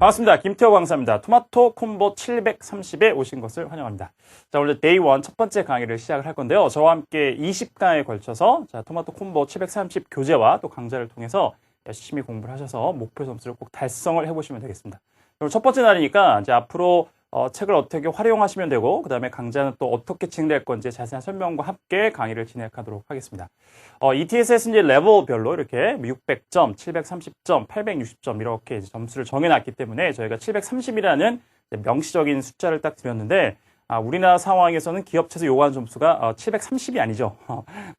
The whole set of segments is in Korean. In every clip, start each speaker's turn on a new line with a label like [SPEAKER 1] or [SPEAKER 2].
[SPEAKER 1] 반갑습니다. 김태호 강사입니다. 토마토 콤보 730에 오신 것을 환영합니다. 자, 오늘 데이 1 첫 번째 강의를 시작을 할 건데요. 저와 함께 20강에 걸쳐서 토마토 콤보 730 교재와 또 강좌를 통해서 열심히 공부를 하셔서 목표 점수를 꼭 달성을 해보시면 되겠습니다. 그럼 첫 번째 날이니까 이제 앞으로 책을 어떻게 활용하시면 되고, 그 다음에 강좌는 또 어떻게 진행될 건지 자세한 설명과 함께 강의를 진행하도록 하겠습니다. ETS에서 이제 레벨별로 이렇게 600점, 730점, 860점 이렇게 이제 점수를 정해놨기 때문에 저희가 730이라는 명시적인 숫자를 딱 드렸는데, 우리나라 상황에서는 기업체에서 요구하는 점수가 730이 아니죠.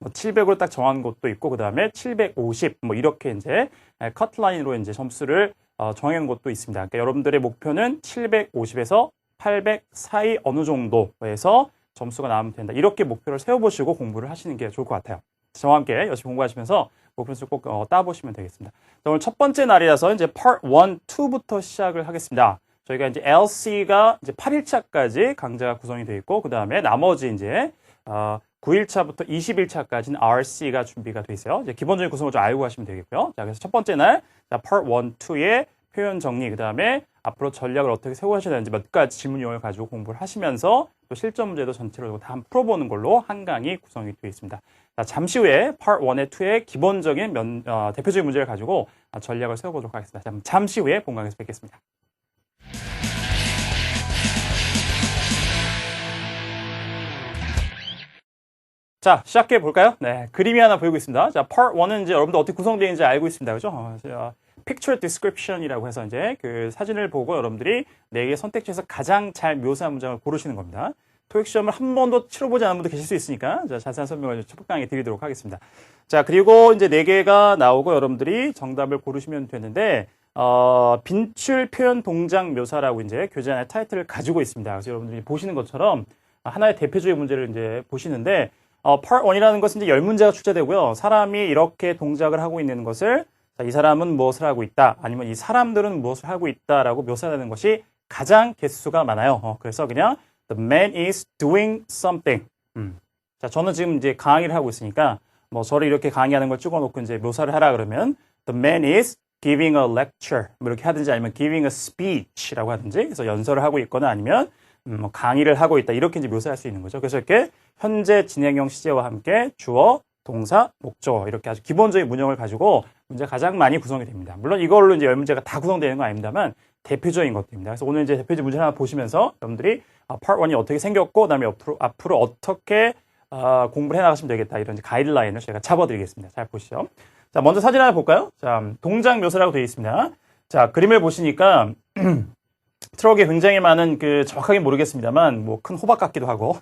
[SPEAKER 1] 700으로 딱 정한 것도 있고, 그 다음에 750, 이렇게 이제 커트라인으로 이제 점수를 정해놓은 것도 있습니다. 그러니까 여러분들의 목표는 750에서 800 사이 어느 정도에서 점수가 나오면 된다. 이렇게 목표를 세워보시고 공부를 하시는 게 좋을 것 같아요. 저와 함께 열심히 공부하시면서 목표를 꼭 따보시면 되겠습니다. 오늘 첫 번째 날이라서 이제 Part 1, 2부터 시작을 하겠습니다. 저희가 이제 LC가 이제 8일차까지 강좌가 구성이 되어 있고, 그 다음에 나머지 이제 9일차부터 20일차까지는 RC가 준비가 되어 있어요. 이제 기본적인 구성을 좀 알고 가시면 되겠고요. 자, 그래서 첫 번째 날, Part 1, 2의 표현 정리, 그 다음에 앞으로 전략을 어떻게 세워하셔야 되는지 몇 가지 질문 요령을 가지고 공부를 하시면서 또 실전 문제도 전체로 다 풀어보는 걸로 한 강이 구성이 되어 있습니다. 자, 잠시 후에 Part 1의 2의 기본적인 대표적인 문제를 가지고 전략을 세워보도록 하겠습니다. 자, 잠시 후에 본강에서 뵙겠습니다. 자, 시작해 볼까요? 네, 그림이 하나 보이고 있습니다. 자, Part 1은 이제 여러분들 어떻게 구성되어 있는지 알고 있습니다. 그죠? Picture Description이라고 해서 이제 그 사진을 보고 여러분들이 4개 선택지에서 가장 잘 묘사한 문장을 고르시는 겁니다. 토익 시험을 한 번도 치러보지 않은 분도 계실 수 있으니까 자, 자세한 설명을 첫 강의에 드리도록 하겠습니다. 자, 그리고 이제 4개가 나오고 여러분들이 정답을 고르시면 되는데, 빈출 표현 동작 묘사라고 이제 교재 안에 타이틀을 가지고 있습니다. 그래서 여러분들이 보시는 것처럼 하나의 대표적인 문제를 이제 보시는데, Part 1이라는 것은 이제 10문제가 출제되고요. 사람이 이렇게 동작을 하고 있는 것을 자, 이 사람은 무엇을 하고 있다, 아니면 이 사람들은 무엇을 하고 있다라고 묘사하는 것이 가장 개수가 많아요. 그래서 그냥 The man is doing something. 자, 저는 지금 이제 강의를 하고 있으니까 저를 이렇게 강의하는 걸 찍어놓고 이제 묘사를 하라 그러면 The man is giving a lecture. 이렇게 하든지 아니면 giving a speech라고 하든지, 그래서 연설을 하고 있거나 아니면 강의를 하고 있다, 이렇게 이제 묘사할 수 있는 거죠. 그래서 이렇게 현재 진행형 시제와 함께 주어, 동사, 목적어 이렇게 아주 기본적인 문형을 가지고 문제가 가장 많이 구성이 됩니다. 물론 이걸로 이제 10문제가 다 구성되는 건 아닙니다만 대표적인 것들입니다. 그래서 오늘 이제 대표적인 문제를 하나 보시면서 여러분들이 Part 1이 어떻게 생겼고, 그다음에 앞으로 어떻게 공부를 해나가시면 되겠다, 이런 가이드라인을 저희가 잡아드리겠습니다. 잘 보시죠. 자, 먼저 사진 하나 볼까요? 자, 동작 묘사라고 되어 있습니다. 자, 그림을 보시니까 트럭에 굉장히 많은 정확하게 모르겠습니다만 큰 호박 같기도 하고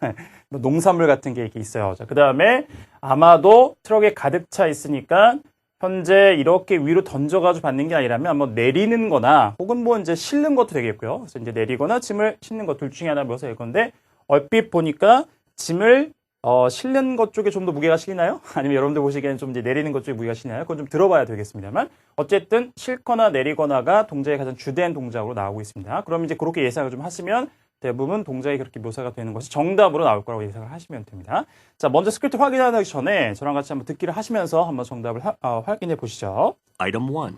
[SPEAKER 1] 농산물 같은 게 이렇게 있어요. 자, 그 다음에 아마도 트럭에 가득 차 있으니까 현재 이렇게 위로 던져가지고 받는 게 아니라면 내리는 거나 혹은 이제 실는 것도 되겠고요. 그래서 이제 내리거나 짐을 싣는 것 둘 중에 하나 묘사할 건데, 얼핏 보니까 짐을 실는 것 쪽에 좀 더 무게가 실리나요? 아니면 여러분들 보시기에는 좀 이제 내리는 것 쪽에 무게가 실리나요? 그건 좀 들어봐야 되겠습니다만, 어쨌든 싣거나 내리거나가 동작의 가장 주된 동작으로 나오고 있습니다. 그럼 이제 그렇게 예상을 좀 하시면 대부분 동작이 그렇게 묘사가 되는 것이 정답으로 나올 거라고 예상을 하시면 됩니다. 자, 먼저 스크립트 확인하기 전에 저랑 같이 한번 듣기를 하시면서 한번 정답을 확인해 보시죠.
[SPEAKER 2] Item 1.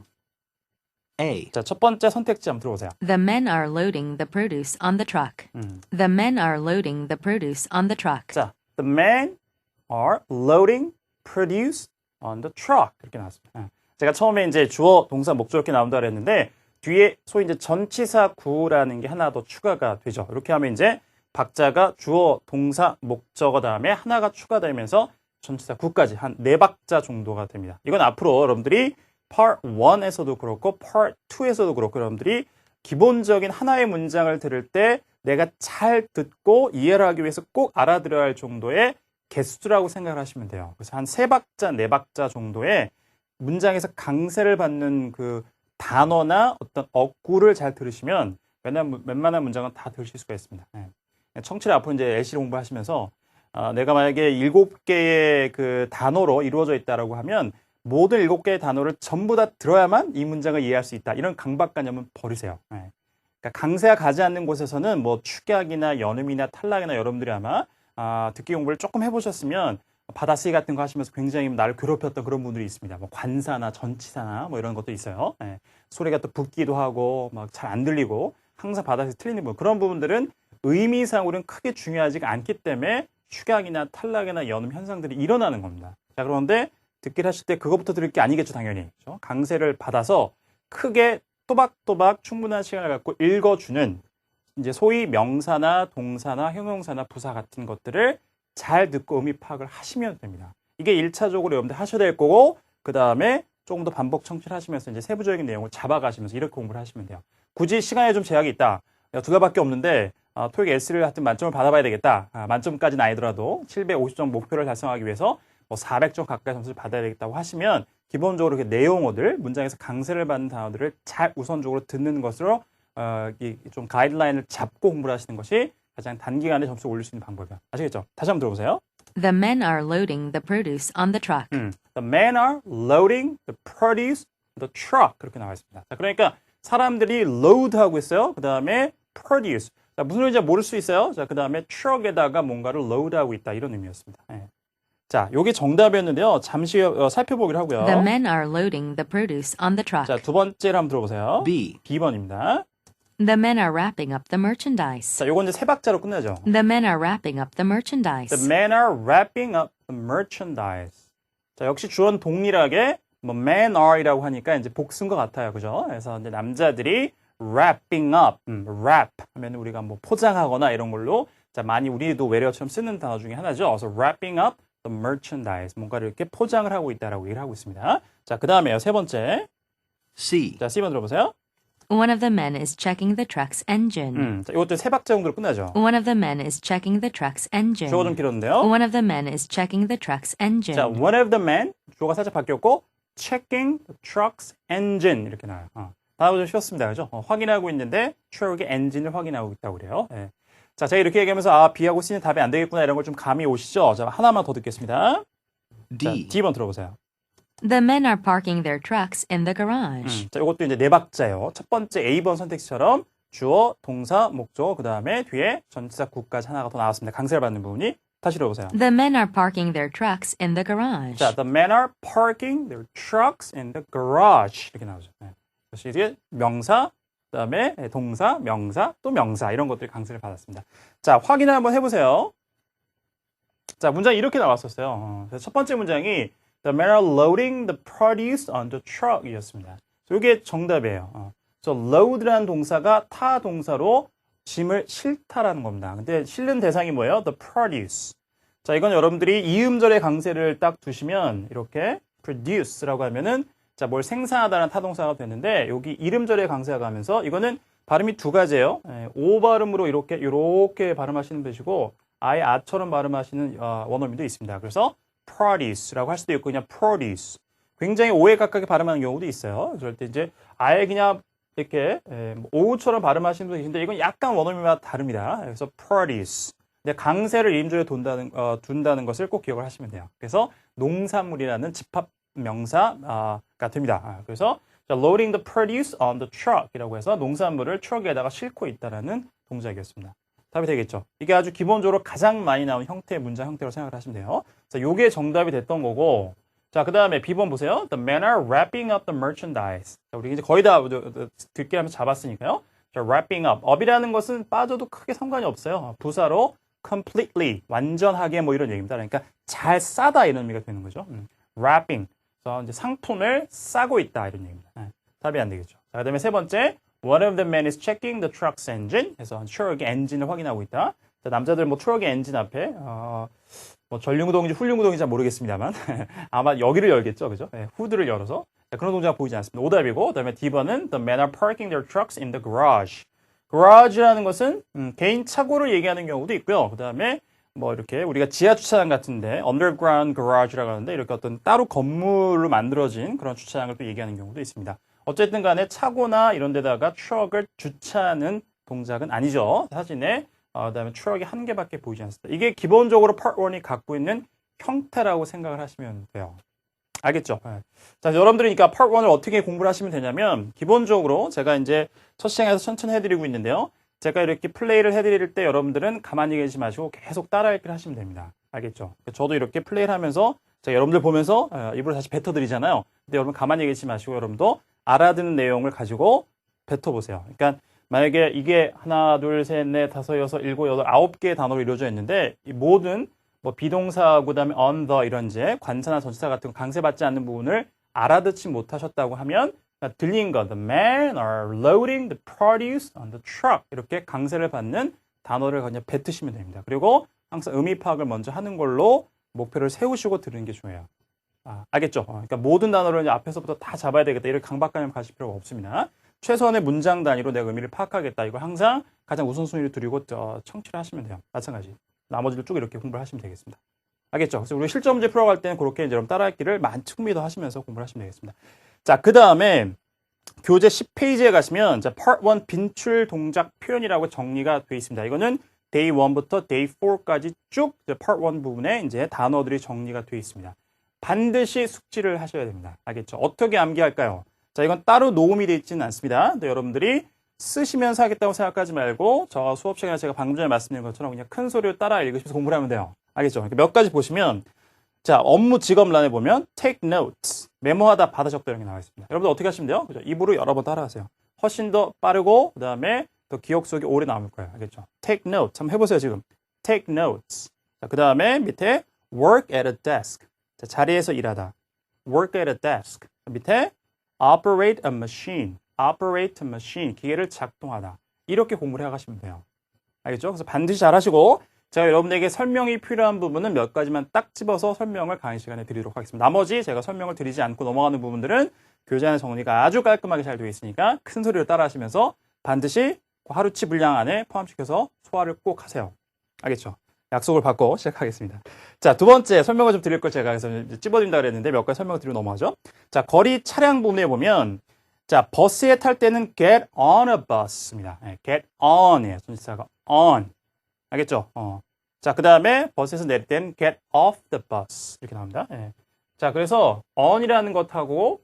[SPEAKER 2] A.
[SPEAKER 1] 자, 첫 번째 선택지 한번 들어보세요.
[SPEAKER 3] The men are loading the produce on the truck. The men are loading the produce on the truck.
[SPEAKER 1] 자, the men are loading produce on the truck. 이렇게 나왔습니다. 제가 처음에 이제 주어, 동사, 목적 이렇게 나온다 그랬는데, 뒤에 소위 이제 전치사 구라는 게 하나 더 추가가 되죠. 이렇게 하면 이제 박자가 주어, 동사, 목적어 다음에 하나가 추가되면서 전치사 구까지 한 4박자 정도가 됩니다. 이건 앞으로 여러분들이 Part 1에서도 그렇고 Part 2에서도 그렇고 여러분들이 기본적인 하나의 문장을 들을 때 내가 잘 듣고 이해를 하기 위해서 꼭 알아들어야 할 정도의 개수라고 생각을 하시면 돼요. 그래서 한 3박자, 4박자 정도의 문장에서 강세를 받는 단어나 어떤 어구를 잘 들으시면 웬만한 문장은 다 들으실 수가 있습니다. 청취를 앞으로 이제 LC를 공부하시면서 내가 만약에 7개의 단어로 이루어져 있다라고 하면 모든 7개의 단어를 전부 다 들어야만 이 문장을 이해할 수 있다, 이런 강박관념은 버리세요. 그러니까 강세가 가지 않는 곳에서는 축약이나 연음이나 탈락이나 여러분들이 아마 듣기 공부를 조금 해보셨으면 받아쓰기 같은 거 하시면서 굉장히 나를 괴롭혔던 그런 분들이 있습니다. 뭐 관사나 전치사나 뭐 이런 것도 있어요. 예. 소리가 또 붙기도 하고 막 잘 안 들리고 항상 받아쓰기 틀리는 부분. 그런 부분들은 의미상으로는 크게 중요하지가 않기 때문에 축약이나 탈락이나 연음 현상들이 일어나는 겁니다. 자, 그런데 듣기를 하실 때 그것부터 들을 게 아니겠죠, 당연히. 그렇죠? 강세를 받아서 크게 또박또박 충분한 시간을 갖고 읽어주는 이제 소위 명사나 동사나 형용사나 부사 같은 것들을 잘 듣고 의미 파악을 하시면 됩니다. 이게 1차적으로 여러분들 하셔야 될 거고, 그 다음에 조금 더 반복 청취를 하시면서 이제 세부적인 내용을 잡아가시면서 이렇게 공부를 하시면 돼요. 굳이 시간에 좀 제약이 있다. 두 달밖에 없는데 토익 S를 하여튼 만점을 받아봐야 되겠다. 만점까지는 아니더라도 750점 목표를 달성하기 위해서 뭐 400점 가까이 점수를 받아야 되겠다고 하시면 기본적으로 그 내용어들, 문장에서 강세를 받는 단어들을 잘 우선적으로 듣는 것으로 좀 가이드라인을 잡고 공부를 하시는 것이 가장 단기간에 점수를 올릴 수 있는 방법이에요. 아시겠죠? 다시 한번 들어보세요.
[SPEAKER 3] The men are loading the produce on the truck.
[SPEAKER 1] The men are loading the produce on the truck. 그렇게 나와 있습니다. 자, 그러니까 사람들이 load 하고 있어요. 그 다음에 produce. 자, 무슨 의미인지 모를 수 있어요. 자, 그 다음에 truck에다가 뭔가를 load 하고 있다. 이런 의미였습니다. 예. 자, 요게 정답이었는데요. 잠시 살펴보기로 하고요.
[SPEAKER 3] The men are loading the produce on the truck.
[SPEAKER 1] 자, 두 번째를 한번 들어보세요.
[SPEAKER 2] B.
[SPEAKER 1] B번입니다.
[SPEAKER 3] The men are wrapping up the merchandise.
[SPEAKER 1] 자, 요건 이제 세 박자로 끝나죠.
[SPEAKER 3] The men are wrapping up the merchandise.
[SPEAKER 1] The men are wrapping up the merchandise. 자, 역시 주어는 동일하게 뭐 men are이라고 하니까 이제 복수인 것 같아요. 그죠? 그래서 이제 남자들이 wrapping up, wrap 하면 우리가 뭐 포장하거나 이런 걸로 자, 많이 우리도 외래어처럼 쓰는 단어 중에 하나죠. 그래서 wrapping up the merchandise. 뭔가를 이렇게 포장을 하고 있다라고 얘기를 하고 있습니다. 자, 그 다음에요. 세 번째.
[SPEAKER 2] C.
[SPEAKER 1] 자, C번 들어보세요.
[SPEAKER 3] One of the men is checking the truck's engine.
[SPEAKER 1] 자, 이것도 세 박자 정도로 끝나죠.
[SPEAKER 3] One of the men is checking the truck's engine.
[SPEAKER 1] 주어가 좀 길었는데요.
[SPEAKER 3] One of the men is checking the truck's engine.
[SPEAKER 1] 자, one of the men, 주어가 살짝 바뀌었고, checking the truck's engine 이렇게 나와요. 단어가 좀 쉬웠습니다. 그죠? 확인하고 있는데 트럭의 엔진을 확인하고 있다고 그래요. 예. 자, 제가 이렇게 얘기하면서 B하고 C는 답이 안 되겠구나 이런 걸 좀 감이 오시죠? 자, 하나만 더 듣겠습니다.
[SPEAKER 2] D.
[SPEAKER 1] 자, D번 들어보세요.
[SPEAKER 3] The men are parking their trucks in the garage.
[SPEAKER 1] 자, 이것도 이제 네 박자예요. 첫 번째 A번 선택지처럼 주어, 동사, 목적, 그 다음에 뒤에 전치사 구까지 하나가 더 나왔습니다. 강세를 받는 부분이. 다시 들어보세요.
[SPEAKER 3] The men are parking their trucks in the garage.
[SPEAKER 1] 자, the men are parking their trucks in the garage. 이렇게 나오죠. 네. 그래서 이게 명사, 그 다음에 동사, 명사, 또 명사 이런 것들이 강세를 받았습니다. 자, 확인을 한번 해보세요. 자, 문장이 이렇게 나왔었어요. 그래서 첫 번째 문장이 The men are loading the produce on the truck 이었습니다. 이게 정답이에요. 그래서 load라는 동사가 타 동사로 짐을 싣다라는 겁니다. 근데 실는 대상이 뭐예요? The produce. 자, 이건 여러분들이 이음절의 강세를 딱 두시면 이렇게 produce라고 하면은 자, 뭘 생산하다는 타동사가 됐는데 여기 이름절의 강세가 가면서 이거는 발음이 두 가지예요. 오 발음으로 이렇게 발음하시는 분이시고 아예 아처럼 발음하시는 원어민도 있습니다. 그래서 produce라고 할 수도 있고 그냥 produce. 굉장히 오에 가깝게 발음하는 경우도 있어요. 그럴 때 이제 아예 그냥 이렇게 오우처럼 발음하시는 분이 계신데 이건 약간 원어민마다 다릅니다. 그래서 produce. 근데 강세를 이름절에 둔다는 것을 꼭 기억을 하시면 돼요. 그래서 농산물이라는 집합 명사가 됩니다. 그래서 loading the produce on the truck이라고 해서 농산물을 트럭에다가 싣고 있다라는 동작이었습니다. 답이 되겠죠? 이게 아주 기본적으로 가장 많이 나온 형태의 문장 형태로 생각을 하시면 돼요. 자, 요게 정답이 됐던 거고, 자, 그 다음에 B번 보세요. The men are wrapping up the merchandise. 자, 우리 이제 거의 다 듣게 하면서 잡았으니까요. 자, wrapping up. up이라는 것은 빠져도 크게 상관이 없어요. 부사로 completely, 완전하게 뭐 이런 얘기입니다. 그러니까 잘 싸다 이런 의미가 되는 거죠. wrapping. 그래서 이제 상품을 싸고 있다 이런 얘기입니다. 답이 안 되겠죠. 자, 그다음에 세 번째, one of the men is checking the truck's engine. 그래서 트럭의 엔진을 확인하고 있다. 자, 남자들 뭐 트럭의 엔진 앞에 뭐 전륜구동인지 훌륜구동인지 잘 모르겠습니다만 아마 여기를 열겠죠, 그죠? 후드를 열어서 자, 그런 동작가 보이지 않습니다. 오답이고, 그다음에 D번은 the men are parking their trucks in the garage. garage라는 것은 개인 차고를 얘기하는 경우도 있고요. 그다음에 뭐 이렇게 우리가 지하 주차장 같은데 underground garage라고 하는데 이렇게 어떤 따로 건물로 만들어진 그런 주차장을 또 얘기하는 경우도 있습니다. 어쨌든 간에 차고나 이런 데다가 트럭을 주차하는 동작은 아니죠. 사진에 그다음에 트럭이 한 개밖에 보이지 않습니다. 이게 기본적으로 Part 1이 갖고 있는 형태라고 생각을 하시면 돼요. 알겠죠? 자, 여러분들이니까 Part 1을 어떻게 공부를 하시면 되냐면 기본적으로 제가 이제 첫 시간에서 천천히 해드리고 있는데요. 제가 이렇게 플레이를 해드릴 때 여러분들은 가만히 계시지 마시고 계속 따라하기를 하시면 됩니다. 알겠죠? 저도 이렇게 플레이를 하면서 제가 여러분들 보면서 입으로 다시 뱉어드리잖아요. 근데 여러분 가만히 계시지 마시고 여러분도 알아듣는 내용을 가지고 뱉어보세요. 그러니까 만약에 이게 하나, 둘, 셋, 넷, 다섯, 여섯, 일곱, 여덟, 9개의 단어로 이루어져 있는데 이 모든 뭐 비동사, 그다음에 on the 이런 이제 관사나 전치사 같은 거 강세받지 않는 부분을 알아듣지 못하셨다고 하면 들린 거, the men are loading the produce on the truck 이렇게 강세를 받는 단어를 그냥 뱉으시면 됩니다. 그리고 항상 의미 파악을 먼저 하는 걸로 목표를 세우시고 들으는 게 중요해요. 알겠죠? 그러니까 모든 단어를 이제 앞에서부터 다 잡아야 되겠다 이렇게 강박관념 가질 필요가 없습니다. 최소한의 문장 단위로 내가 의미를 파악하겠다. 이걸 항상 가장 우선순위를 두고 청취를 하시면 돼요. 마찬가지. 나머지를 쭉 이렇게 공부를 하시면 되겠습니다. 알겠죠? 그래서 우리 실전 문제 풀어갈 때는 그렇게 이제 여러분 따라하기를 충분히 더 하시면서 공부를 하시면 되겠습니다. 자, 그 다음에 교재 10페이지에 가시면 자, Part 1 빈출 동작 표현이라고 정리가 되어 있습니다. 이거는 Day 1부터 Day 4까지 쭉 Part 1 부분에 이제 단어들이 정리가 되어 있습니다. 반드시 숙지를 하셔야 됩니다. 알겠죠? 어떻게 암기할까요? 자, 이건 따로 녹음이 되어 있지는 않습니다. 근데 여러분들이 쓰시면서 하겠다고 생각하지 말고 저 수업 시간에 제가 방금 전에 말씀드린 것처럼 그냥 큰 소리로 따라 읽으시면서 공부를 하면 돼요. 알겠죠? 그러니까 몇 가지 보시면 자, 업무 직업란에 보면 take notes, 메모하다 받아 적다 이런 게 나와 있습니다. 여러분들 어떻게 하시면 돼요? 그죠? 입으로 여러 번 따라하세요. 훨씬 더 빠르고 그다음에 더 기억 속에 오래 남을 거예요. 알겠죠? take notes 한번 해보세요 지금. take notes. 자, 그다음에 밑에 work at a desk. 자, 자리에서 일하다. work at a desk. 밑에 operate a machine. operate a machine. 기계를 작동하다. 이렇게 공부를 해가시면 돼요. 알겠죠? 그래서 반드시 잘 하시고 제가 여러분에게 설명이 필요한 부분은 몇 가지만 딱 집어서 설명을 강의 시간에 드리도록 하겠습니다. 나머지 제가 설명을 드리지 않고 넘어가는 부분들은 교재 안에 정리가 아주 깔끔하게 잘 되어 있으니까 큰 소리로 따라 하시면서 반드시 하루치 분량 안에 포함시켜서 소화를 꼭 하세요. 알겠죠? 약속을 받고 시작하겠습니다. 자, 두 번째 설명을 좀 드릴 걸 제가 그래서 찝어드린다 그랬는데 몇 가지 설명을 드리고 넘어가죠. 자, 거리 차량 부분에 보면 자, 버스에 탈 때는 get on a bus입니다. 네, get on이에요. 전치사가 on. 알겠죠? 자, 그 다음에 버스에서 내릴 때는 get off the bus 이렇게 나옵니다. 네. 자, 그래서 on이라는 것하고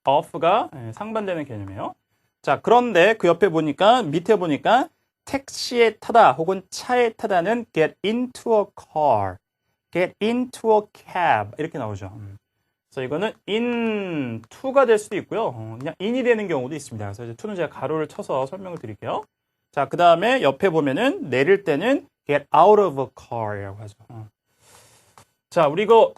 [SPEAKER 1] off가 상반되는 개념이에요. 자, 그런데 그 옆에 보니까 밑에 보니까 택시에 타다 혹은 차에 타다는 get into a car, get into a cab 이렇게 나오죠. 그래서 이거는 into가 될 수도 있고요. 그냥 in이 되는 경우도 있습니다. 그래서 이제 to는 제가 가로를 쳐서 설명을 드릴게요. 자, 그 다음에 옆에 보면은 내릴 때는 get out of a car이라고 하죠. 자, 우리 이거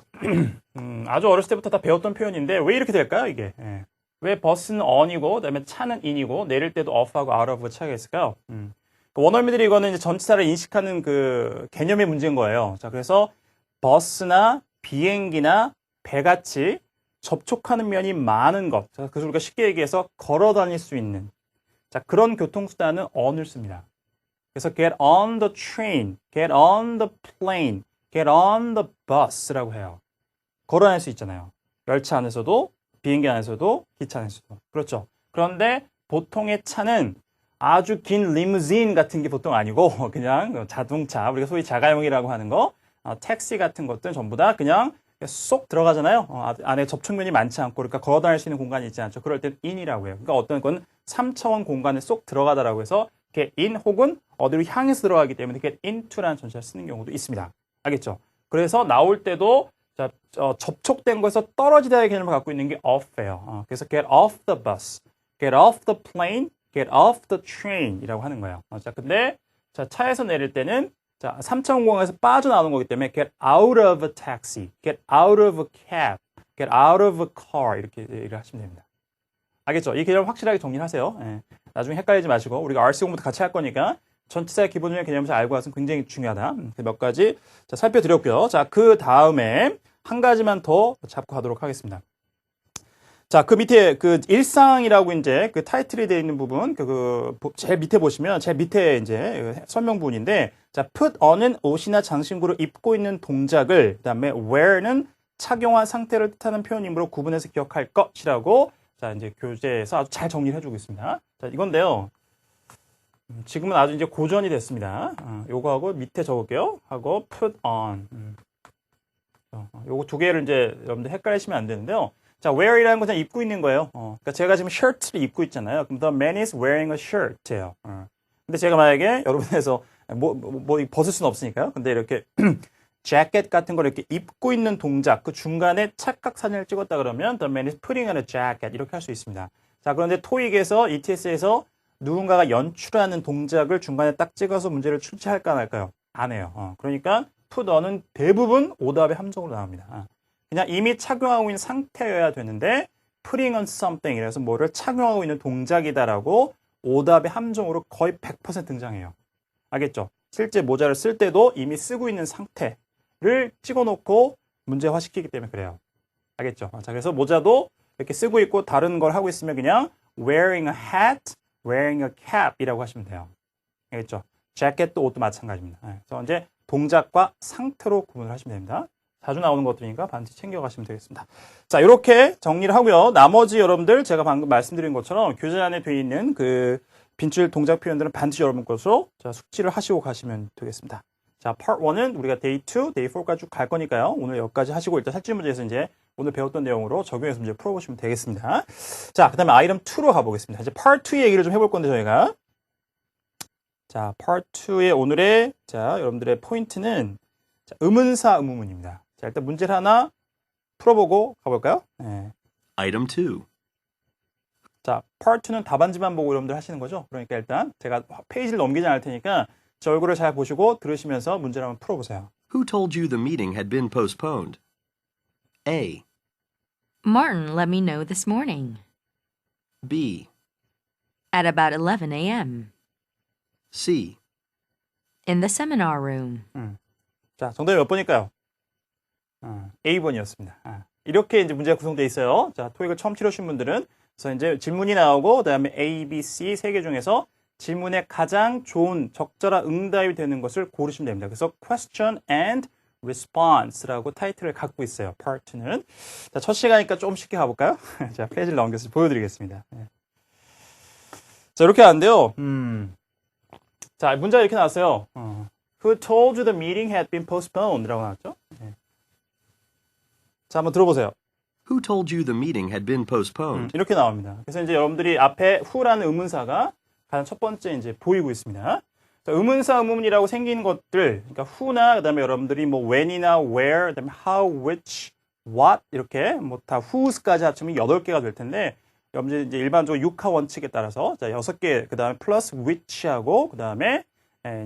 [SPEAKER 1] 아주 어렸을 때부터 다 배웠던 표현인데 왜 이렇게 될까요, 이게? 예. 왜 버스는 on이고 그다음에 차는 in이고 내릴 때도 off하고 out of 차이가 있을까요? 원어민들이 이거는 이제 전치사를 인식하는 그 개념의 문제인 거예요. 자, 그래서 버스나 비행기나 배같이 접촉하는 면이 많은 것. 자, 그래서 우리가 쉽게 얘기해서 걸어 다닐 수 있는. 자, 그런 교통수단은 on을 씁니다. 그래서 get on the train, get on the plane, get on the bus라고 해요. 걸어 다닐 수 있잖아요. 열차 안에서도, 비행기 안에서도, 기차 안에서도. 그렇죠. 그런데 보통의 차는 아주 긴 리무진 같은 게 보통 아니고 그냥 자동차, 우리가 소위 자가용이라고 하는 거, 택시 같은 것들은 전부 다 그냥 쏙 들어가잖아요. 안에 접촉면이 많지 않고 그러니까 걸어 다닐 수 있는 공간이 있지 않죠. 그럴 때는 in이라고 해요. 그러니까 어떤 건 3차원 공간에 쏙 들어가다라고 해서 get in 혹은 어디로 향해서 들어가기 때문에 get into라는 전치사를 쓰는 경우도 있습니다. 알겠죠? 그래서 나올 때도 자, 접촉된 것에서 떨어지다의 개념을 갖고 있는 게 off예요. 그래서 get off the bus, get off the plane, get off the train 이라고 하는 거예요. 자, 근데 자, 차에서 내릴 때는 자, 3차원 공간에서 빠져나오는 거기 때문에 get out of a taxi, get out of a cab, get out of a car 이렇게 얘기를 하시면 됩니다. 알겠죠? 이 개념 확실하게 정리를 하세요. 예. 나중에 헷갈리지 마시고 우리가 RC 공부도 같이 할 거니까 전치사의 기본적인 개념을 잘 알고 가서는 굉장히 중요하다. 몇 가지 자, 살펴드렸고요. 자, 그 다음에 한 가지만 더 잡고 가도록 하겠습니다. 자, 그 밑에 그 일상이라고 이제 그 타이틀이 되어 있는 부분, 제일 밑에 보시면 제일 밑에 이제 설명 부분인데, 자, put on은 옷이나 장신구를 입고 있는 동작을, 그 다음에 wear는 착용한 상태를 뜻하는 표현이므로 구분해서 기억할 것이라고, 자, 이제 교재에서 아주 잘 정리를 해주고 있습니다. 자, 이건데요. 지금은 아주 이제 고전이 됐습니다. 요거하고 밑에 적을게요. 하고 put on. 요거 두 개를 이제 여러분들 헷갈리시면 안 되는데요. 자, wear이라는 건 그냥 입고 있는 거예요. 그러니까 제가 지금 shirt를 입고 있잖아요. 그럼 the man is wearing a shirt예요. 근데 제가 만약에 여러분에서 뭐 벗을 수는 없으니까요. 근데 이렇게 jacket 같은 걸 이렇게 입고 있는 동작, 그 중간에 찰칵 사진을 찍었다 그러면 the man is putting on a jacket 이렇게 할 수 있습니다. 자, 그런데 토익에서 ETS에서 누군가가 연출하는 동작을 중간에 딱 찍어서 문제를 출제할까 안 할까요? 안 해요. 그러니까 put on은 대부분 오답의 함정으로 나옵니다. 그냥 이미 착용하고 있는 상태여야 되는데 putting on something 이라서 뭐를 착용하고 있는 동작이다라고 오답의 함정으로 거의 100% 등장해요. 알겠죠? 실제 모자를 쓸 때도 이미 쓰고 있는 상태를 찍어놓고 문제화시키기 때문에 그래요. 알겠죠? 자, 그래서 모자도 이렇게 쓰고 있고 다른 걸 하고 있으면 그냥 wearing a hat, wearing a cap 이라고 하시면 돼요. 알겠죠? 재킷도 옷도 마찬가지입니다. 그래서 이제 동작과 상태로 구분을 하시면 됩니다. 자주 나오는 것들이니까 반드시 챙겨가시면 되겠습니다. 자, 이렇게 정리를 하고요. 나머지 여러분들 제가 방금 말씀드린 것처럼 교재 안에 되어 있는 그 빈줄 동작 표현들은 반드시 여러분 것으로 자, 숙지를 하시고 가시면 되겠습니다. 자, Part 1은 우리가 Day 2, Day 4까지 쭉 갈 거니까요. 오늘 여기까지 하시고 일단 색칠 문제에서 이제 오늘 배웠던 내용으로 적용해서 문제 풀어보시면 되겠습니다. 자, 그 다음에 아이템 2로 가보겠습니다. 이제 Part 2 얘기를 좀 해볼 건데 저희가 자, Part 2의 오늘의 자, 여러분들의 포인트는 자, 의문사 의문문입니다. 자, 일단 문제를 하나 풀어보고 가볼까요? 네.
[SPEAKER 2] Item 2.
[SPEAKER 1] 자, Part 2는 답안지만 보고 여러분들 하시는 거죠? 그러니까 일단 제가 페이지를 넘기지 않을 테니까 제 얼굴을 잘 보시고 들으시면서 문제를 한번 풀어보세요.
[SPEAKER 2] Who told you the meeting had been postponed? A.
[SPEAKER 3] Martin let me know this morning.
[SPEAKER 2] B.
[SPEAKER 3] At about 11 a.m.
[SPEAKER 2] C.
[SPEAKER 3] in the seminar room.
[SPEAKER 1] 자, 정답이 몇 번일까요? A번이었습니다. 이렇게 이제 문제가 구성되어 있어요. 자, 토익을 처음 치르신 분들은 그래서 이제 질문이 나오고 그다음에 A, B, C 세 개 중에서 질문에 가장 좋은 적절한 응답이 되는 것을 고르시면 됩니다. 그래서 question and response라고 타이틀을 갖고 있어요. Part 2는. 자, 첫 시간이니까 좀 쉽게 가볼까요? 자, 페이지를 넘겨서 보여드리겠습니다. 자, 이렇게 하는데요. 자, 문제가 이렇게 나왔어요. Who told you the meeting had been postponed? 라고 나왔죠. 자, 한번 들어보세요.
[SPEAKER 2] Who told you the meeting had been postponed?
[SPEAKER 1] 이렇게 나옵니다. 그래서 이제 여러분들이 앞에 who라는 의문사가 가장 첫 번째 이제 보이고 있습니다. 자, 의문사 의문이라고 생긴 것들, 그러니까 who나 그다음에 여러분들이 뭐 when이나 where, 그다음에 how, which, what 이렇게 뭐 다 whos까지 합치면 8개가 될 텐데 여러분들 이제 일반적으로 육하 원칙에 따라서 자, 6개 그다음에 플러스 which하고 그다음에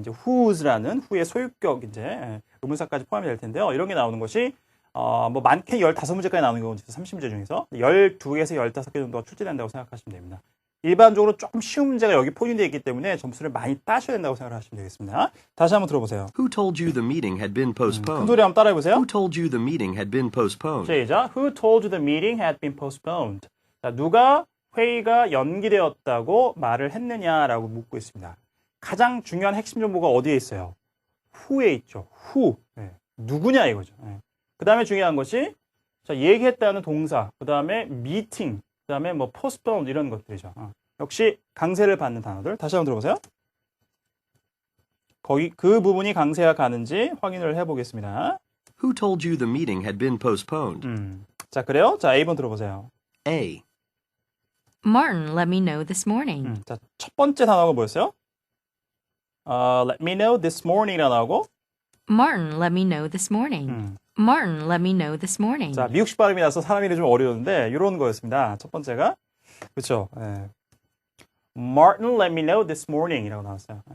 [SPEAKER 1] 이제 whos라는 who의 소유격 이제 의문사까지 포함이 될 텐데요. 이런 게 나오는 것이 뭐 많게 15문제까지 나오는 경우는 30문제 중에서 12개에서 15개 정도가 출제된다고 생각하시면 됩니다. 일반적으로 조금 쉬운 문제가 여기 포진되어 있기 때문에 점수를 많이 따셔야 된다고 생각하시면 되겠습니다. 다시 한번 들어보세요.
[SPEAKER 2] Who told you the meeting had been
[SPEAKER 1] 큰
[SPEAKER 2] postponed?
[SPEAKER 1] 소리 한번 따라해보세요.
[SPEAKER 2] Who told you the meeting had been postponed?
[SPEAKER 1] 시작. Who told you the meeting had been postponed? 자, 누가 회의가 연기되었다고 말을 했느냐라고 묻고 있습니다. 가장 중요한 핵심 정보가 어디에 있어요? who에 있죠. who. 누구냐 이거죠. 그 다음에 중요한 것이 자, 얘기했다는 동사, 그 다음에 meeting, 그 다음에 뭐 postponed 이런 것들이죠. 역시 강세를 받는 단어들. 다시 한번 들어보세요. 거기 그 부분이 강세가 가는지 확인을 해보겠습니다.
[SPEAKER 2] Who told you the meeting had been postponed?
[SPEAKER 1] 자, 그래요? 자, A번 들어보세요.
[SPEAKER 2] A.
[SPEAKER 3] Martin let me know this morning.
[SPEAKER 1] 자, 첫 번째 단어가 뭐였어요? Let me know this morning이라고 나오고
[SPEAKER 3] Martin let me know this morning. Martin let me know this morning.
[SPEAKER 1] 자, 미국식 발음이라서 사람 이름이 좀 어려웠는데 이런 거였습니다. 첫 번째가 그렇죠. Martin let me know this morning 이라고 나왔어요. 자,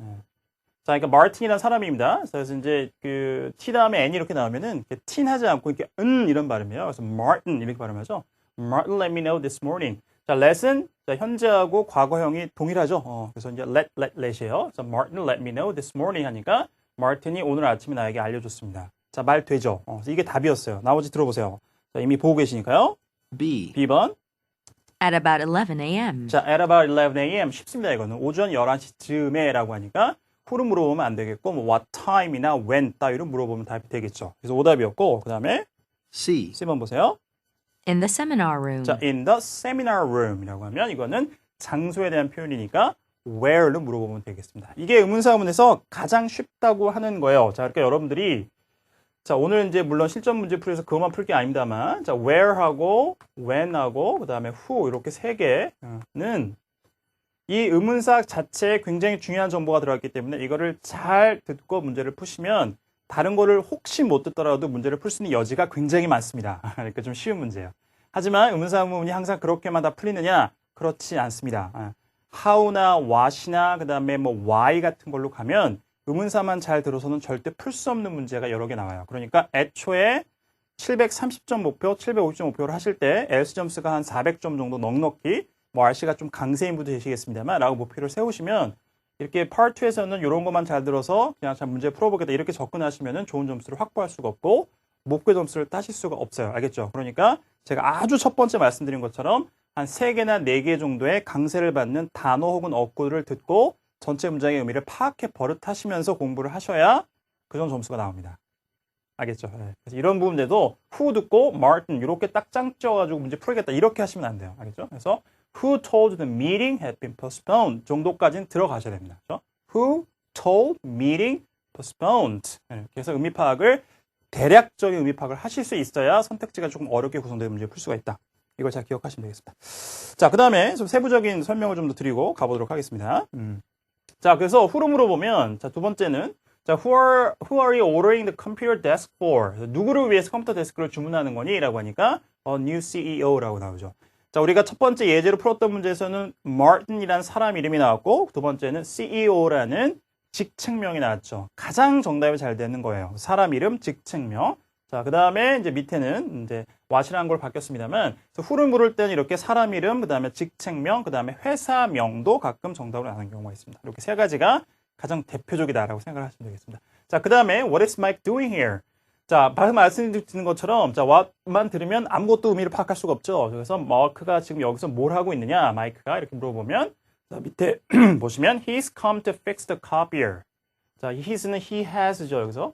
[SPEAKER 1] 그러니까 마르틴이라는 사람입니다. 그래서 이제 그 T 다음에 N이 이렇게 나오면은 T는 하지 않고 이렇게 이런 발음이에요. 그래서 Martin 이렇게 발음하죠. Martin let me know this morning. 자, let은 자, 현재하고 과거형이 동일하죠. 그래서 이제 let이에요. 그래서 Martin let me know this morning 하니까 마르틴이 오늘 아침에 나에게 알려줬습니다. 자, 말 되죠. 그래서 이게 답이었어요. 나머지 들어보세요. 자, 이미 보고 계시니까요.
[SPEAKER 2] B.
[SPEAKER 1] B번.
[SPEAKER 3] At about 11 a.m.
[SPEAKER 1] 자, at about 11 a.m. 쉽습니다. 이거는 오전 11시쯤에 라고 하니까 who를 물어보면 안 되겠고 뭐 what time이나 when 따위로 물어보면 답이 되겠죠. 그래서 오답이었고 그 다음에
[SPEAKER 2] C.
[SPEAKER 1] C번 보세요.
[SPEAKER 3] in the seminar room.
[SPEAKER 1] 자, in the seminar room이라고 하면 이거는 장소에 대한 표현이니까 where를 물어보면 되겠습니다. 이게 의문사 의문에서 가장 쉽다고 하는 거예요. 자, 그러니까 여러분들이 자, 오늘 이제 물론 실전 문제 풀이해서 그것만 풀 게 아닙니다만 자, where하고 when하고 그다음에 who 이렇게 세 개는 이 의문사 자체에 굉장히 중요한 정보가 들어갔기 때문에 이거를 잘 듣고 문제를 푸시면 다른 거를 혹시 못 듣더라도 문제를 풀 수 있는 여지가 굉장히 많습니다. 그러니까 좀 쉬운 문제예요. 하지만 의문사 의문문이 항상 그렇게만 다 풀리느냐? 그렇지 않습니다. how나 what이나 그다음에 뭐 why 같은 걸로 가면 의문사만 잘 들어서는 절대 풀 수 없는 문제가 여러 개 나와요. 그러니까 애초에 730점 목표, 750점 목표를 하실 때 else 점수가 한 400점 정도 넉넉히 뭐 RC가 좀 강세인 분도 계시겠습니다만 라고 목표를 세우시면 이렇게 Part 2에서는 이런 것만 잘 들어서 그냥 잘 문제 풀어보겠다 이렇게 접근하시면 좋은 점수를 확보할 수가 없고 목표 점수를 따실 수가 없어요. 알겠죠? 그러니까 제가 아주 첫 번째 말씀드린 것처럼 한 3개나 4개 정도의 강세를 받는 단어 혹은 어구를 듣고 전체 문장의 의미를 파악해 버릇하시면서 공부를 하셔야 그 정도 점수가 나옵니다. 알겠죠? 네. 그래서 이런 부분들도 who 듣고 Martin 이렇게 딱 짱 쪄가지고 문제 풀겠다 이렇게 하시면 안 돼요. 알겠죠? 그래서 who told the meeting had been postponed 정도까지는 들어가셔야 됩니다. 그렇죠? Who told meeting postponed. 네. 그래서 의미 파악을 대략적인 의미 파악을 하실 수 있어야 선택지가 조금 어렵게 구성된 문제를 풀 수가 있다. 이걸 잘 기억하시면 되겠습니다. 자, 그 다음에 좀 세부적인 설명을 좀 더 드리고 가보도록 하겠습니다. 자, 그래서 who로 물어보면 자, 두 번째는 자, who are you ordering the computer desk for? 누구를 위해서 컴퓨터 데스크를 주문하는 거니? 라고 하니까 a new CEO라고 나오죠. 자, 우리가 첫 번째 예제로 풀었던 문제에서는 Martin이라는 사람 이름이 나왔고 두 번째는 CEO라는 직책명이 나왔죠. 가장 정답이 잘 되는 거예요. 사람 이름, 직책명. 자, 그 다음에 이제 밑에는 이제 what이라는 걸 바뀌었습니다만 who를 물을 때는 이렇게 사람 이름, 그 다음에 직책명, 그 다음에 회사명도 가끔 정답으로 나오는 경우가 있습니다. 이렇게 세 가지가 가장 대표적이다라고 생각을 하시면 되겠습니다. 자, 그 다음에 what is Mike doing here? 자, 방금 말씀드린 것처럼 자, what만 들으면 아무것도 의미를 파악할 수가 없죠. 그래서 마크가 지금 여기서 뭘 하고 있느냐, 마이크가 이렇게 물어보면 자, 밑에 보시면 he's come to fix the copier. 자, he's는 he has죠. 여기서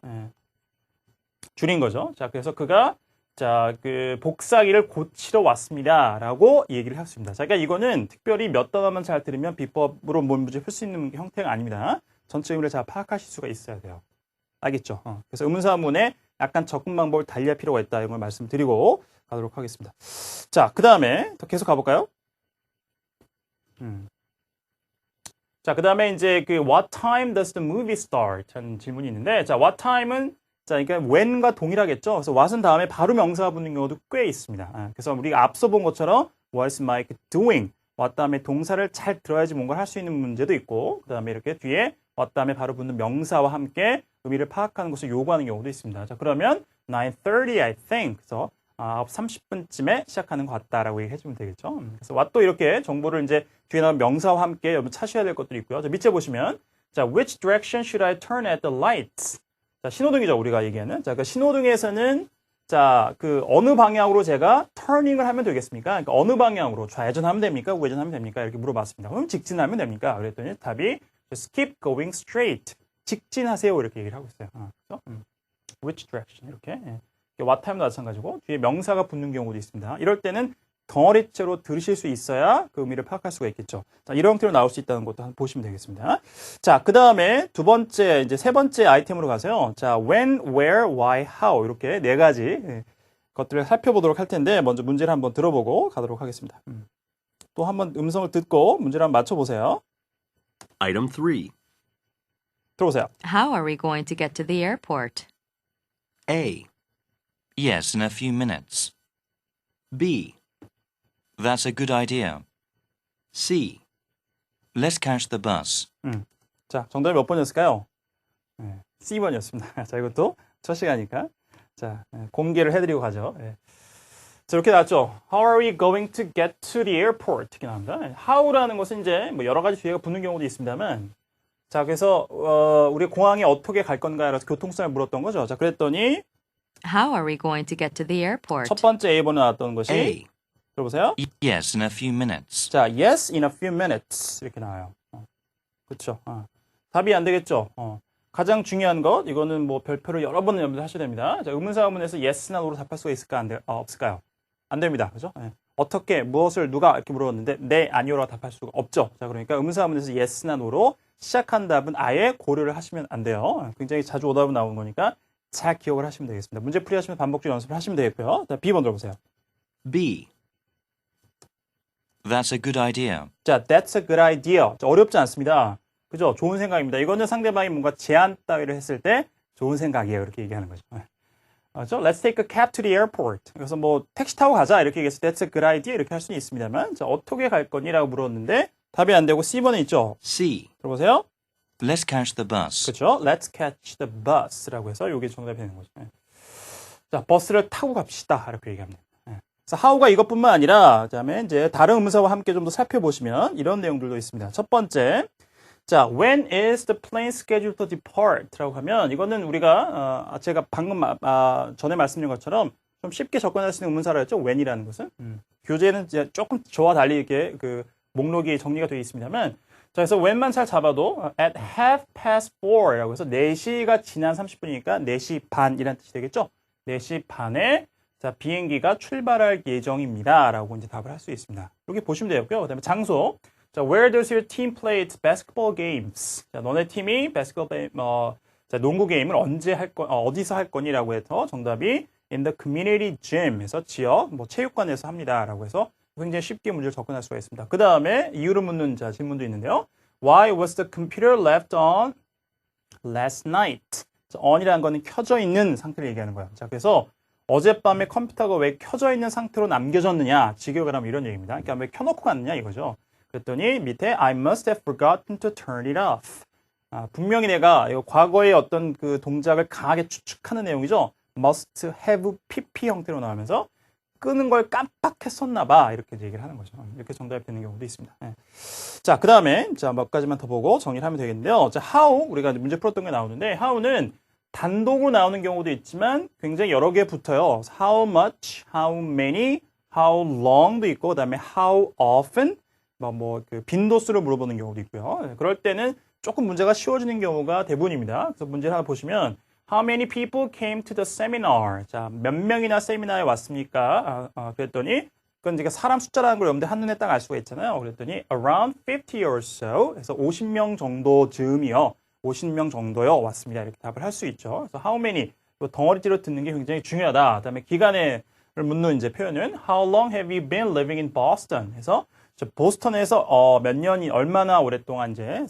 [SPEAKER 1] 줄인 거죠. 자, 그래서 그가 자, 그 복사기를 고치러 왔습니다라고 얘기를 했습니다. 자, 그러니까 이거는 특별히 몇 단어만 잘 들으면 비법으로 문제 풀 수 있는 형태가 아닙니다. 전체 의미를 잘 파악하실 수가 있어야 돼요. 알겠죠? 그래서 의문사문에 약간 접근 방법을 달리할 필요가 있다 이런 걸 말씀드리고 가도록 하겠습니다. 자, 그 다음에 더 계속 가볼까요? 자, 그 다음에 이제 그 What time does the movie start? 하는 질문이 있는데, 자, What time은 자, 그러니까 when과 동일하겠죠. 그래서 what은 다음에 바로 명사가 붙는 경우도 꽤 있습니다. 그래서 우리가 앞서 본 것처럼 what is Mike doing? what 다음에 동사를 잘 들어야지 뭔가 할 수 있는 문제도 있고, 그 다음에 이렇게 뒤에 what 다음에 바로 붙는 명사와 함께 의미를 파악하는 것을 요구하는 경우도 있습니다. 자, 그러면 9:30 I think. 그래서 9시 30분쯤에 시작하는 것 같다라고 얘기해주면 되겠죠. 그래서 what도 이렇게 정보를 이제 뒤에 나온 명사와 함께 여러분 찾으셔야 될 것들이 있고요. 자, 밑에 보시면 자, which direction should I turn at the lights? 자, 신호등이죠, 우리가 얘기하는. 자, 그 신호등에서는 자, 그 어느 방향으로 제가 터닝을 하면 되겠습니까? 그러니까 어느 방향으로 좌회전하면 됩니까? 우회전하면 됩니까? 이렇게 물어봤습니다. 그럼 직진하면 됩니까? 그랬더니 답이 just keep going straight. 직진하세요. 이렇게 얘기를 하고 있어요. 그렇죠? Which direction? 이렇게. what time도 마찬가지고 뒤에 명사가 붙는 경우도 있습니다. 이럴 때는 덩어리째로 들으실 수 있어야 그 의미를 파악할 수가 있겠죠. 자, 이런 형태로 나올 수 있다는 것도 한번 보시면 되겠습니다. 자, 그 다음에 두 번째, 이제 세 번째 아이템으로 가서요. 자, when, where, why, how 이렇게 네 가지 것들을 살펴보도록 할 텐데 먼저 문제를 한번 들어보고 가도록 하겠습니다. 또 한번 음성을 듣고 문제를 한번 맞춰보세요.
[SPEAKER 2] Item 3.
[SPEAKER 3] 들어보세요. How are we going to get to the airport?
[SPEAKER 2] A.
[SPEAKER 4] Yes, in a few minutes.
[SPEAKER 2] B.
[SPEAKER 4] That's a good idea.
[SPEAKER 2] C.
[SPEAKER 4] Let's catch the bus.
[SPEAKER 1] 자, 정답이 몇 번이었을까요? C번이었습니다. 자, 이것도 첫 시간이니까. 자, 공개를 해드리고 가죠. 자, 이렇게 나왔죠. How are we going to get to the airport? 이렇게 나옵니다. How라는 것은 이제 뭐 여러 가지 뒤에가 붙는 경우도 있습니다만, 자, 그래서 우리 공항에 어떻게 갈 건가라서 교통수단을 물었던 거죠. 자, 그랬더니
[SPEAKER 3] How are we going to get to the airport?
[SPEAKER 1] 첫 번째 A번에 나왔던 것이
[SPEAKER 2] A.
[SPEAKER 1] 들어보세요.
[SPEAKER 4] Yes, in a few minutes.
[SPEAKER 1] 자, yes, in a few minutes 이렇게 나와요. 그렇죠. 답이 안 되겠죠. 가장 중요한 것, 이거는 뭐 별표를 여러 번 염두하셔야 됩니다. 자, 의문사 의문에서 yes나 no로 답할 수가 있을까? 없을까요? 안 됩니다. 그죠? 어떻게, 무엇을, 누가 이렇게 물어봤는데 네, 아니요라고 답할 수가 없죠. 자, 그러니까 의문사 의문에서 yes나 no로 시작한 답은 아예 고려를 하시면 안 돼요. 굉장히 자주 오답은 나오는 거니까 잘 기억을 하시면 되겠습니다. 문제 풀이 하시면 반복적으로 연습을 하시면 되겠고요. 자, B번 들어보세요.
[SPEAKER 2] B.
[SPEAKER 4] That's a good idea.
[SPEAKER 1] 자, that's a good idea. 자, 어렵지 않습니다. 그죠? 좋은 생각입니다. 이거는 상대방이 뭔가 제안 따위를 했을 때 좋은 생각이에요. 이렇게 얘기하는 거죠. 그렇죠? Let's take a cab to the airport. 그래서 뭐 택시 타고 가자 이렇게 얘기해서 that's a good idea 이렇게 할 수는 있습니다만 자, 어떻게 갈 거니라고 물었는데 답이 안 되고 C번에 있죠.
[SPEAKER 2] C.
[SPEAKER 1] 들어보세요.
[SPEAKER 4] Let's catch the bus.
[SPEAKER 1] 그렇죠? Let's catch the bus라고 해서 이게 정답이 되는 거죠. 자, 버스를 타고 갑시다. 이렇게 얘기합니다. 그래서 how가 이것뿐만 아니라 그다음에 이제 다른 의문사와 함께 좀 더 살펴보시면 이런 내용들도 있습니다. 첫 번째, 자, when is the plane scheduled to depart?라고 하면 이거는 우리가 제가 방금 전에 말씀드린 것처럼 좀 쉽게 접근할 수 있는 의문사라 했죠. when이라는 것은 교재는 이제 조금 저와 달리 이렇게 그 목록이 정리가 되어 있습니다만, 자, 그래서 when만 잘 잡아도 at 4:30라고 해서 4시가 지난 30분이니까 4시 반이라는 뜻이 되겠죠. 4시 반에 자, 비행기가 출발할 예정입니다. 라고 이제 답을 할 수 있습니다. 이렇게 보시면 되고요. 그 다음에 장소. 자, where does your team play its basketball games? 자, 너네 팀이 자, 농구 게임을 언제 어디서 할 거니라고 해서 정답이 in the community gym에서 지역, 체육관에서 합니다. 라고 해서 굉장히 쉽게 문제를 접근할 수가 있습니다. 그 다음에 이유를 묻는 자, 질문도 있는데요. Why was the computer left on last night? 자, on이라는 거는 켜져 있는 상태를 얘기하는 거예요. 자, 그래서 어젯밤에 컴퓨터가 왜 켜져 있는 상태로 남겨졌느냐, 직역을 하면 이런 얘기입니다. 그러니까 왜 켜놓고 갔느냐 이거죠. 그랬더니 밑에 I must have forgotten to turn it off. 분명히 내가 이거 과거의 어떤 그 동작을 강하게 추측하는 내용이죠. must have pp 형태로 나오면서 끄는 걸 깜빡했었나 봐. 이렇게 얘기를 하는 거죠. 이렇게 정답이 되는 경우도 있습니다. 네. 자, 그 다음에 자, 몇 가지만 더 보고 정리를 하면 되겠는데요. 자, how 우리가 문제 풀었던 게 나오는데 how는 단독으로 나오는 경우도 있지만 굉장히 여러 개 붙어요. How much, how many, how long도 있고 그다음에 how often 그 빈도수를 물어보는 경우도 있고요. 그럴 때는 조금 문제가 쉬워지는 경우가 대부분입니다. 그래서 문제를 하나 보시면 How many people came to the seminar? 자, 몇 명이나 세미나에 왔습니까? 그랬더니 그건 이제 사람 숫자라는 걸 여러분들 한눈에 딱 알 수가 있잖아요. 그랬더니 around 50 or so 그래서 50명 정도 즈음이요. 50명 정도요 왔습니다. 이렇게 답을 할 수 있죠. 그래서 how many 덩어리째로 듣는 게 굉장히 중요하다. 그다음에 기간을 묻는 이제 표현은 How long have you been living in Boston? 해서 보스턴에서 몇 년이 얼마나 오랫동안 이제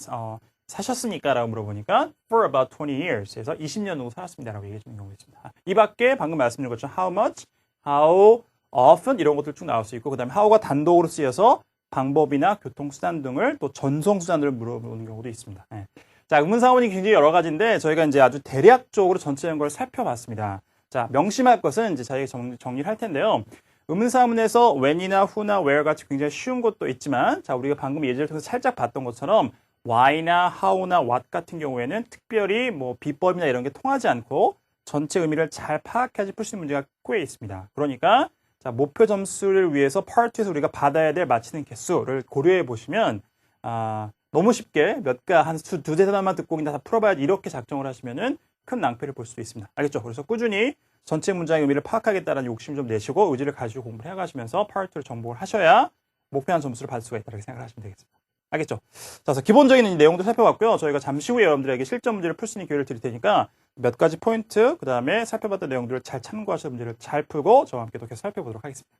[SPEAKER 1] 사셨습니까라고 물어보니까 for about 20 years 해서 20년 정도 살았습니다라고 얘기해 주는 경우가 있습니다. 이 밖에 방금 말씀드린 것처럼 how much, how often 이런 것들 쭉 나올 수 있고 그다음에 how가 단독으로 쓰여서 방법이나 교통수단 등을 또 전송수단들을 물어보는 경우도 있습니다. 네. 자, 의문사원이 굉장히 여러 가지인데 저희가 이제 아주 대략적으로 전체적인 걸 살펴봤습니다. 자, 명심할 것은 이제 저희가 정리를 할 텐데요. 의문사문에서 when이나 who나 where 같이 굉장히 쉬운 것도 있지만 자, 우리가 방금 예제를 통해서 살짝 봤던 것처럼 why나 how나 what 같은 경우에는 특별히 비법이나 이런 게 통하지 않고 전체 의미를 잘 파악해야지 풀 수 있는 문제가 꽤 있습니다. 그러니까 자, 목표 점수를 위해서 Part 2에서 우리가 받아야 될 맞히는 개수를 고려해 보시면 너무 쉽게 한 두세 단어만 듣고 그냥 다 풀어봐야지 이렇게 작정을 하시면은 큰 낭패를 볼 수도 있습니다. 알겠죠? 그래서 꾸준히 전체 문장의 의미를 파악하겠다는 욕심 좀 내시고 의지를 가지고 공부를 해가시면서 Part 2를 정복을 하셔야 목표한 점수를 받을 수가 있다고 생각을 하시면 되겠습니다. 알겠죠? 자, 그래서 기본적인 내용도 살펴봤고요. 저희가 잠시 후에 여러분들에게 실전 문제를 풀 수 있는 기회를 드릴 테니까 몇 가지 포인트, 그 다음에 살펴봤던 내용들을 잘 참고하셔서 문제를 잘 풀고 저와 함께 또 계속 살펴보도록 하겠습니다.